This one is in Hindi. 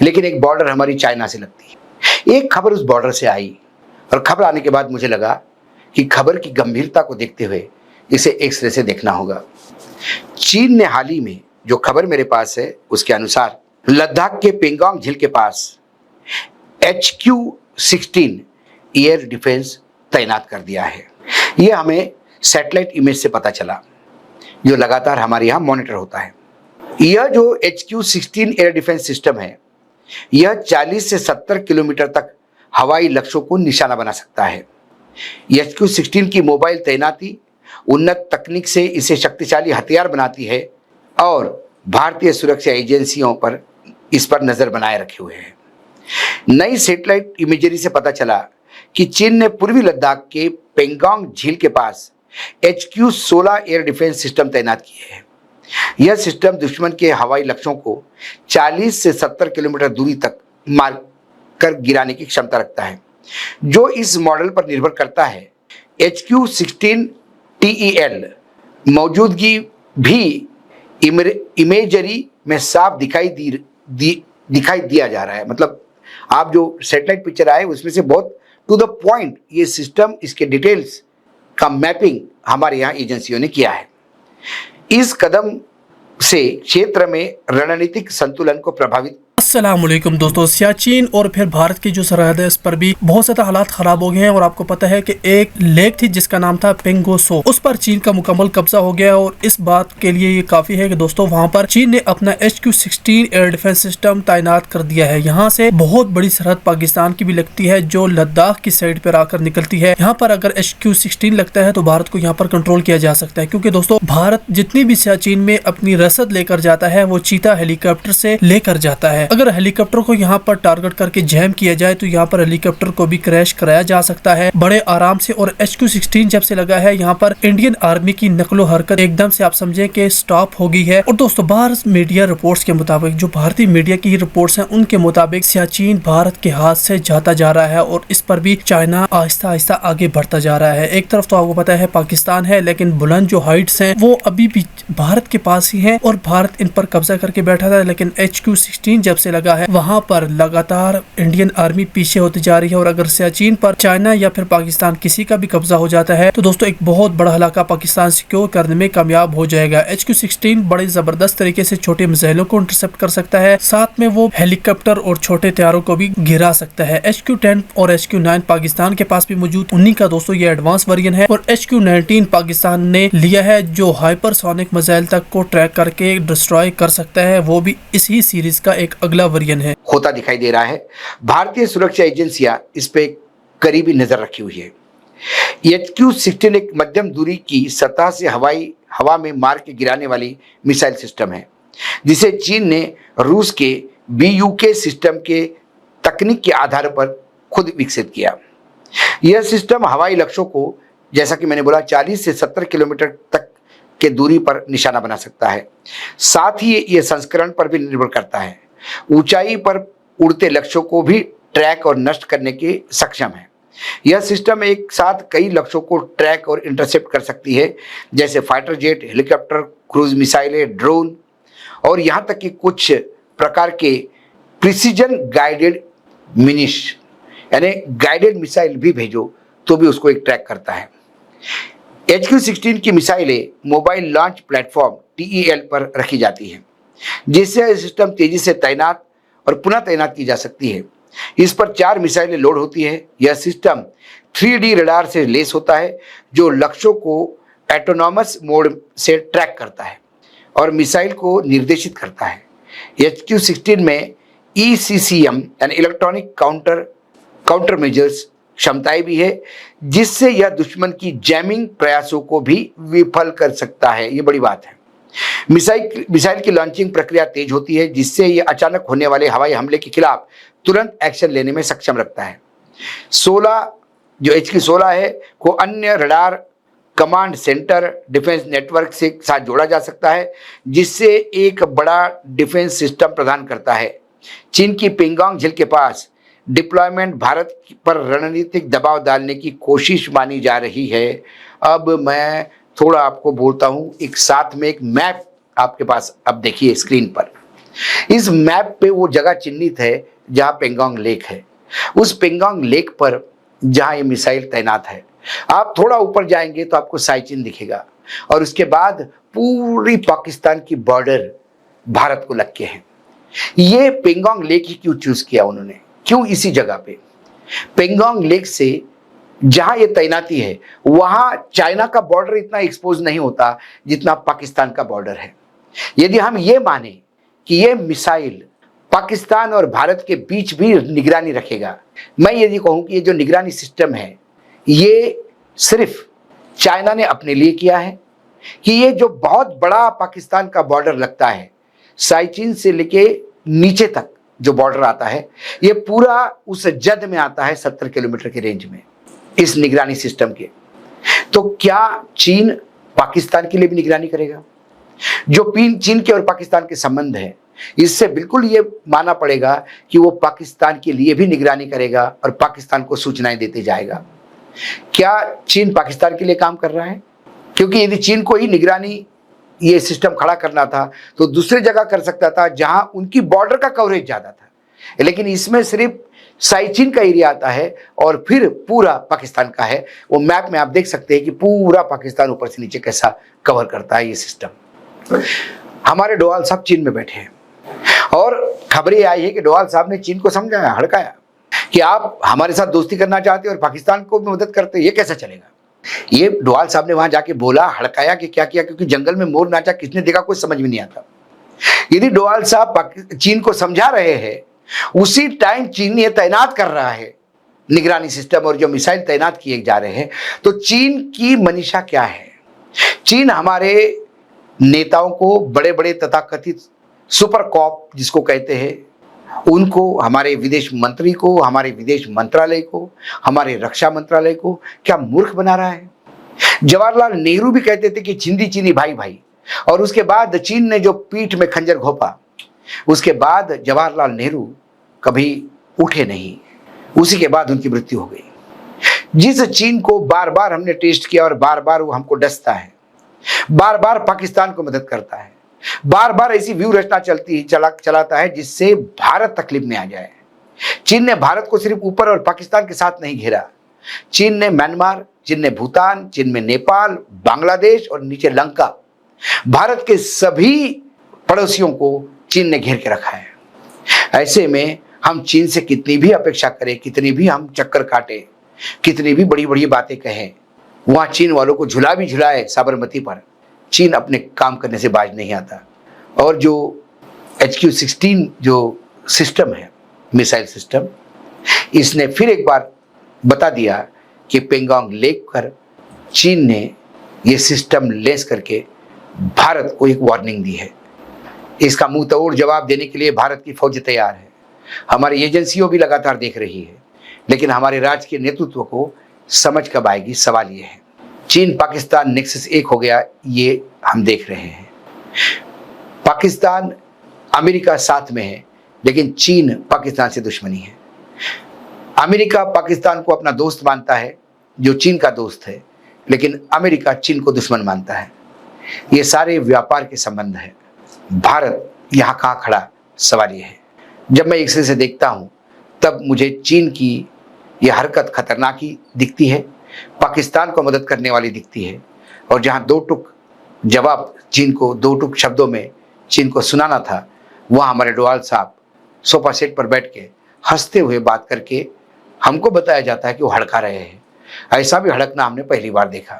लेकिन एक बॉर्डर हमारी चाइना से लगती है। एक खबर उस बॉर्डर से आई और खबर आने के बाद मुझे लगा कि खबर की गंभीरता को देखते हुए इसे एक सिरे से देखना होगा। चीन ने हाल ही में जो खबर मेरे पास है उसके अनुसार लद्दाख के पेंगोंग झील के पास HQ-16 एयर डिफेंस तैनात कर दिया है। यह हमें सैटेलाइट इमेज से पता चला, जो लगातार हमारे यहाँ मॉनिटर होता है। यह जो HQ-16 एयर डिफेंस सिस्टम है, यह 40 से 70 किलोमीटर तक हवाई लक्ष्यों को निशाना बना सकता है। HQ-16 की मोबाइल तैनाती उन्नत तकनीक से इसे शक्तिशाली हथियार बनाती है और भारतीय सुरक्षा एजेंसियों पर इस पर नजर बनाए रखे हुए है। नई सैटेलाइट इमेजरी से पता चला कि चीन ने पूर्वी लद्दाख के पेंगोंग झील के पास HQ-16 एयर डिफेंस सिस्टम तैनात किए हैं। यह सिस्टम दुश्मन के हवाई लक्ष्यों को 40 से 70 किलोमीटर दूरी तक मार कर गिराने की क्षमता रखता है। जो इस मॉडल पर निर्भर करता है, HQ-16 TEL मौजूदगी भी इमेजरी में साफ दिखाई दिया जा रहा है। मतलब आप जो सैटेलाइट पिक्चर आए उसमें से बहुत टू द पॉइंट ये सिस्टम, इसके डिटेल्स का मैपिंग हमारे यहाँ एजेंसियों ने किया है। इस कदम से क्षेत्र में रणनीतिक संतुलन को प्रभावित। अस्सलामुअलैकुम दोस्तों, सियाचिन और फिर भारत की जो सरहद है इस पर भी बहुत ज्यादा हालात खराब हो गए हैं और आपको पता है कि एक लेक थी जिसका नाम था पेंगोंग, उस पर चीन का मुकम्मल कब्जा हो गया और इस बात के लिए ये काफी है कि दोस्तों वहां पर चीन ने अपना HQ-16 एयर डिफेंस सिस्टम तैनात कर दिया है। यहाँ से बहुत बड़ी सरहद पाकिस्तान की भी लगती है जो लद्दाख की साइड पर आकर निकलती है। यहाँ पर अगर HQ-16 लगता है तो भारत को यहाँ पर कंट्रोल किया जा सकता है, क्योंकि दोस्तों भारत जितनी भी सियाचिन में अपनी रसद लेकर जाता है वो चीता हेलीकॉप्टर से लेकर जाता है। अगर हेलीकॉप्टर को यहाँ पर टारगेट करके जैम किया जाए तो यहाँ पर हेलीकॉप्टर को भी क्रैश कराया जा सकता है बड़े आराम से। और HQ-16 जब से लगा है यहाँ पर इंडियन आर्मी की नकलो हरकत एकदम से आप समझे कि स्टॉप हो गई है। और दोस्तों बाहर मीडिया रिपोर्ट्स के मुताबिक, जो भारतीय मीडिया की रिपोर्ट्स हैं उनके मुताबिक सियाचिन भारत के हाथ से जाता जा रहा है और इस पर भी चाइना आहिस्ता आहिस्ता आगे बढ़ता जा रहा है। एक तरफ तो आपको पता है पाकिस्तान है, लेकिन बुलंद जो हाइट्स हैं वो अभी भी भारत के पास ही है और भारत इन पर कब्जा करके बैठा था। लेकिन HQ-16 जब से लगा है वहां पर लगातार इंडियन आर्मी पीछे होती जा रही है और अगर सियाचिन पर चाइना या फिर पाकिस्तान किसी का भी कब्जा हो जाता है तो दोस्तों एक बहुत बड़ा इलाका पाकिस्तान सिक्योर करने में कामयाब हो जाएगा। HQ-16 बड़े जबरदस्त तरीके से छोटे मिसाइलों को इंटरसेप्ट कर सकता है, साथ में वो हेलीकॉप्टर और छोटे हथियारों को भी गिरा सकता है। HQ-10 और HQ-9 पाकिस्तान के पास भी मौजूद, उन्हीं का दोस्तों ये एडवांस वर्जन है। और HQ-19 पाकिस्तान ने लिया है जो हाइपरसोनिक मिसाइल तक को ट्रैक करके डिस्ट्रॉय कर सकता है, वो भी इसी सीरीज का एक अगला वर्जन है। होता दिखाई दे रहा है। भारतीय सुरक्षा एजेंसियां इस पे करीबी नजर रखी हुई है। HQ-16 एक मध्यम दूरी की सतह से हवा में मार के गिराने वाली मिसाइल सिस्टम है, जिसे चीन ने रूस के BUK सिस्टम के तकनीक के आधार पर खुद विकसित किया। यह सिस्टम हवाई लक्ष्यों को, जैसा कि मैंने बोला, 40 से 70 किलोमीटर तक के दूरी पर निशाना बना सकता है। साथ ही यह संस्करण पर भी निर्भर करता है। ऊंचाई पर उड़ते लक्ष्यों को भी ट्रैक और नष्ट करने के सक्षम है। यह सिस्टम एक साथ कई लक्ष्यों को ट्रैक और इंटरसेप्ट कर सकती है, जैसे फाइटर जेट, हेलीकॉप्टर, क्रूज मिसाइलें, ड्रोन और यहाँ तक कि कुछ प्रकार के प्रिसीजन गाइडेड मिनिश, यानी गाइडेड मिसाइल भी भेजो तो भी उसको एक ट्रैक करता है। HQ-16 की मिसाइलें मोबाइल लॉन्च प्लेटफॉर्म TEL पर रखी जाती हैं, जिससे यह सिस्टम तेजी से तैनात और पुनः तैनात की जा सकती है। इस पर 4 मिसाइलें लोड होती है। यह सिस्टम 3D रडार से लेस होता है जो लक्ष्यों को ऑटोनॉमस मोड से ट्रैक करता है और मिसाइल को निर्देशित करता है। HQ-16 में ECCM यानी इलेक्ट्रॉनिक काउंटर मेजर्स क्षमताएं भी है, जिससे यह दुश्मन की जैमिंग प्रयासों को भी विफल कर सकता है। ये बड़ी बात है। मिसाइल की लॉन्चिंग प्रक्रिया तेज होती है, जिससे यह अचानक होने वाले हवाई हमले के खिलाफ तुरंत एक्शन लेने में सक्षम रखता है। 16 जो HQ-16 है को अन्य radar command centre defence network से साथ जोड़ा जा सकता है, जिससे एक बड़ा डिफेंस सिस्टम प्रदान करता है। चीन की पेंगोंग झील के पास डिप्लॉयमेंट भारत पर रणनीतिक दबाव डालने की कोशिश मानी जा रही है। अब मैं थोड़ा आपको बोलता हूं, एक साथ में एक मैप आपके पास अब देखिए स्क्रीन पर। इस मैप पे वो जगह चिन्हित है जहां पेंगोंग लेक है। उस पेंगोंग लेक पर जहां ये मिसाइल तैनात है, आप थोड़ा ऊपर जाएंगे तो आपको साइचिन दिखेगा और उसके बाद पूरी पाकिस्तान की बॉर्डर भारत को लग के है। ये पेंगोंग लेक ही क्यों चूज किया उन्होंने, क्यों इसी जगह पे? पेंगोंग लेक से जहां ये तैनाती है वहां चाइना का बॉर्डर इतना एक्सपोज नहीं होता जितना पाकिस्तान का बॉर्डर है। यदि हम ये माने कि ये मिसाइल पाकिस्तान और भारत के बीच भी निगरानी रखेगा, मैं यदि कहूं कि ये जो निगरानी सिस्टम है ये सिर्फ चाइना ने अपने लिए किया है, कि ये जो बहुत बड़ा पाकिस्तान का बॉर्डर लगता है, साइचिन से लेके नीचे तक जो बॉर्डर आता है, ये पूरा उस जद में आता है 70 किलोमीटर के रेंज में इस निगरानी सिस्टम के। तो क्या चीन पाकिस्तान के लिए भी निगरानी करेगा? जो चीन के और पाकिस्तान के संबंध है, इससे बिल्कुल ये मानना पड़ेगा कि वो पाकिस्तान के लिए भी निगरानी करेगा और पाकिस्तान को सूचनाएं देते जाएगा। क्या चीन पाकिस्तान के लिए काम कर रहा है? क्योंकि यदि चीन को ही निगरानी ये सिस्टम खड़ा करना था तो दूसरी जगह कर सकता था जहां उनकी बॉर्डर का कवरेज ज्यादा था, लेकिन इसमें सिर्फ साइचिन का एरिया आता है और फिर पूरा पाकिस्तान का है। वो मैप में आप देख सकते हैं कि पूरा पाकिस्तान ऊपर से नीचे कैसा कवर करता है ये सिस्टम। हमारे डोवाल साहब चीन में बैठे हैं और खबरें आई है कि डोवाल साहब ने चीन को समझाया, हड़काया कि आप हमारे साथ दोस्ती करना चाहते और पाकिस्तान को भी मदद करते, ये कैसा चलेगा? ये डोवाल साहब ने वहां जाके बोला, हड़काया कि क्या किया, क्योंकि जंगल में मोर नाचा किसने देखा कुछ समझ में नहीं आता। यदि डोवाल साहब चीन को समझा रहे हैं, उसी टाइम चीन ये तैनात कर रहा है निगरानी सिस्टम और जो मिसाइल तैनात किए जा रहे हैं, तो चीन की मनीषा क्या है? चीन हमारे नेताओं को, बड़े बड़े तथाकथित सुपर कॉप जिसको कहते हैं, उनको, हमारे विदेश मंत्री को, हमारे विदेश मंत्रालय को, हमारे रक्षा मंत्रालय को क्या मूर्ख बना रहा है? जवाहरलाल नेहरू भी कहते थे कि चिंदी चीनी भाई भाई, और उसके बाद चीन ने जो पीठ में खंजर घोंपा, उसके बाद जवाहरलाल नेहरू कभी उठे नहीं, उसी के बाद उनकी मृत्यु हो गई। जिस चीन को बार बार हमने टेस्ट किया और बार बार वो हमको डसता है, बार बार पाकिस्तान को मदद करता है, बार बार ऐसी व्यू रचना चलाता है जिससे भारत तकलीफ में आ जाए। चीन ने भारत को सिर्फ ऊपर और पाकिस्तान के साथ नहीं घेरा, चीन ने म्यांमार, चीन ने भूटान, चीन में नेपाल, बांग्लादेश और नीचे लंका, भारत के सभी पड़ोसियों को चीन ने घेर के रखा है। ऐसे में हम चीन से कितनी भी अपेक्षा करें, कितनी भी हम चक्कर काटे, कितनी भी बड़ी बड़ी बातें कहें, वहां चीन वालों को झुला भी झुलाए साबरमती पर, चीन अपने काम करने से बाज नहीं आता। और जो HQ-16 जो सिस्टम है, मिसाइल सिस्टम, इसने फिर एक बार बता दिया कि पेंगोंग लेक पर चीन ने ये सिस्टम लेस करके भारत को एक वार्निंग दी है। इसका मुंह तोड़ जवाब देने के लिए भारत की फौज तैयार है, हमारी एजेंसियों भी लगातार देख रही है, लेकिन हमारे राजकीय नेतृत्व को समझ कब आएगी, सवाल ये है। चीन पाकिस्तान नेक्सस एक हो गया, ये हम देख रहे हैं। पाकिस्तान अमेरिका साथ में है, लेकिन चीन पाकिस्तान से दुश्मनी है। अमेरिका पाकिस्तान को अपना दोस्त मानता है जो चीन का दोस्त है, लेकिन अमेरिका चीन को दुश्मन मानता है। ये सारे व्यापार के संबंध है। भारत यहाँ कहाँ खड़ा, सवाल ये है। जब मैं एक से देखता हूँ तब मुझे चीन की यह हरकत खतरनाक ही दिखती है, पाकिस्तान को मदद करने वाली दिखती है, और जहाँ दो टुक जवाब चीन को, दो टुक शब्दों में चीन को सुनाना था, वहाँ हमारे डोवाल साहब सोफा सेट पर बैठ के हंसते हुए बात करके हमको बताया जाता है कि वो हड़का रहे हैं। ऐसा भी हड़कना हमने पहली बार देखा।